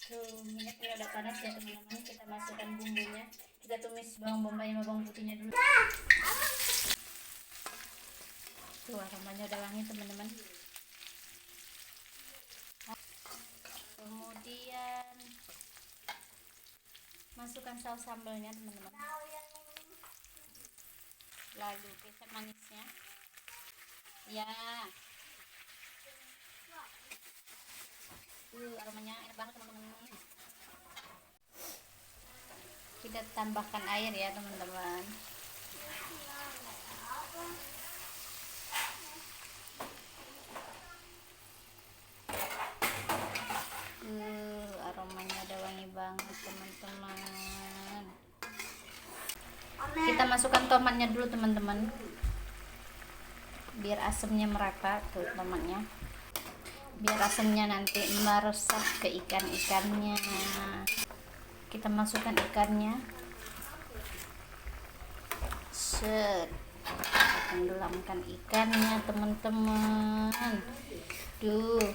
Tuh, minyaknya udah panas ya teman-teman. Kita masukkan bumbunya. Kita tumis bawang bombay sama bawang putihnya dulu. Tuh, aromanya udah wangi teman-teman. Kemudian masukkan saus sambalnya teman-teman. Lalu kecap manisnya. Ya. Aromanya enak banget teman-teman. Kita tambahkan air ya teman-teman. Aromanya udah wangi banget teman-teman. Kita masukkan tomatnya dulu teman-teman, biar asamnya merata. Tuh tomatnya, biar asamnya nanti meresap ke ikan-ikannya. Kita masukkan ikannya. Set, kita tenggelamkan ikannya teman-teman. Duh,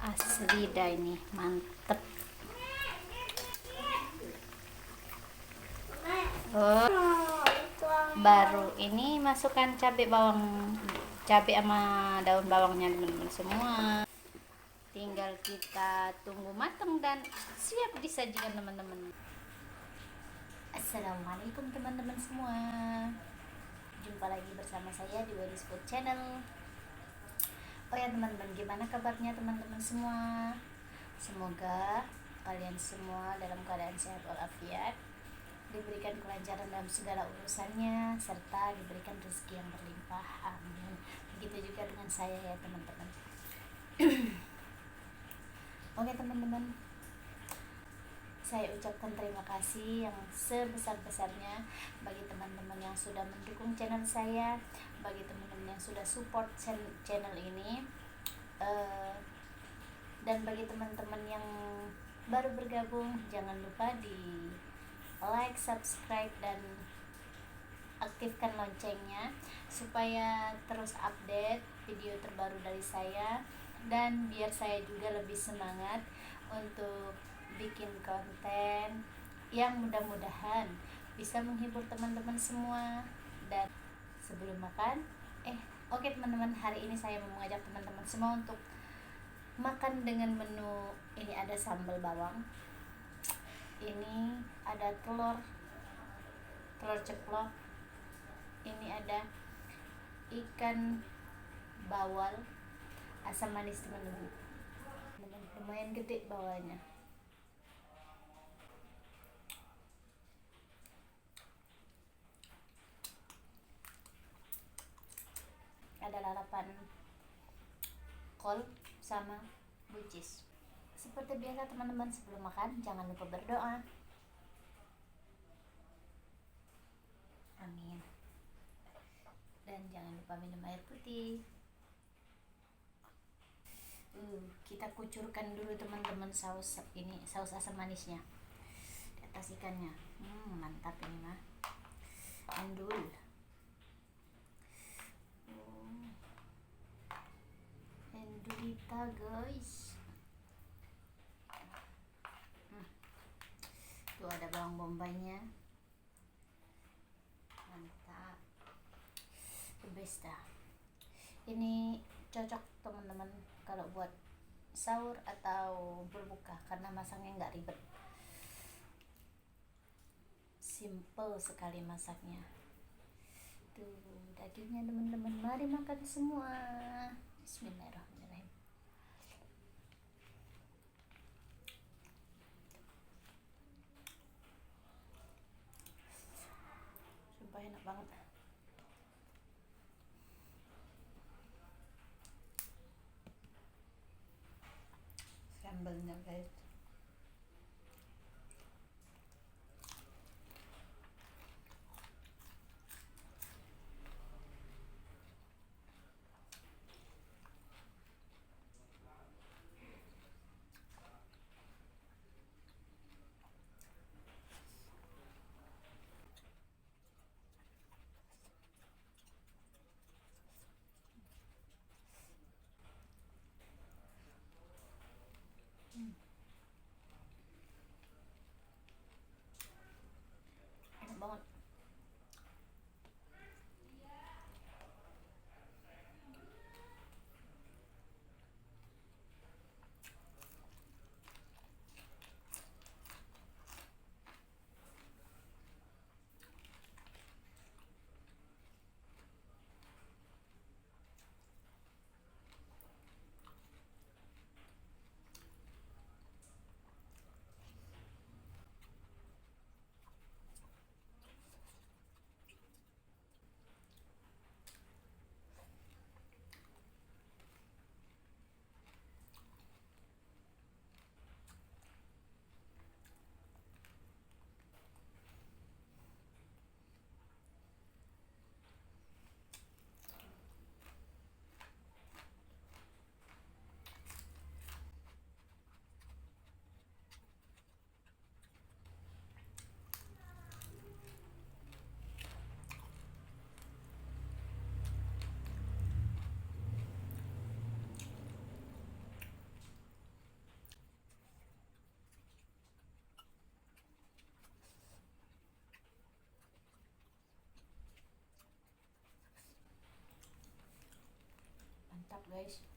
asli dah ini, mantep. Oh, baru ini masukkan cabai sama daun bawangnya teman-teman semua. Tinggal kita tunggu matang dan siap disajikan teman-teman. Assalamualaikum teman-teman semua. Jumpa lagi bersama saya di Wadis Food Channel. Oh ya teman-teman, gimana kabarnya teman-teman semua? Semoga kalian semua dalam keadaan sehat walafiat, diberikan kelancaran dalam segala urusannya, serta diberikan rezeki yang berlimpah. Amin. Begitu juga dengan saya ya teman-teman. Oke teman-teman, saya ucapkan terima kasih yang sebesar-besarnya bagi teman-teman yang sudah mendukung channel saya, bagi teman-teman yang sudah support channel ini, dan bagi teman-teman yang baru bergabung, jangan lupa di like, subscribe, dan aktifkan loncengnya supaya terus update video terbaru dari saya, dan biar saya juga lebih semangat untuk bikin konten yang mudah-mudahan bisa menghibur teman-teman semua. Dan sebelum makan, oke teman-teman, hari ini saya mau mengajak teman-teman semua untuk makan dengan menu ini. Ada sambal bawang, ini ada telur ceplok, ini ada ikan bawal asam manis teman-teman. Lumayan gede bawalnya. Ada lalapan kol sama buncis. Seperti biasa teman-teman, sebelum makan jangan lupa berdoa. Amin. Dan jangan lupa minum air putih. Kita kucurkan dulu teman-teman saus asam manisnya di atas ikannya. Mantap ini mah. Endul. Endulita guys. Tuh ada bawang bombaynya. Mantap. The best dah. Ini cocok teman-teman kalau buat sahur atau berbuka karena masaknya nggak ribet, simple sekali masaknya. Tuh dagingnya teman-teman, mari makan semua. Bismillahirrahmanirrahim. Sumpah enak banget. Sambalnya guys, kecap guys.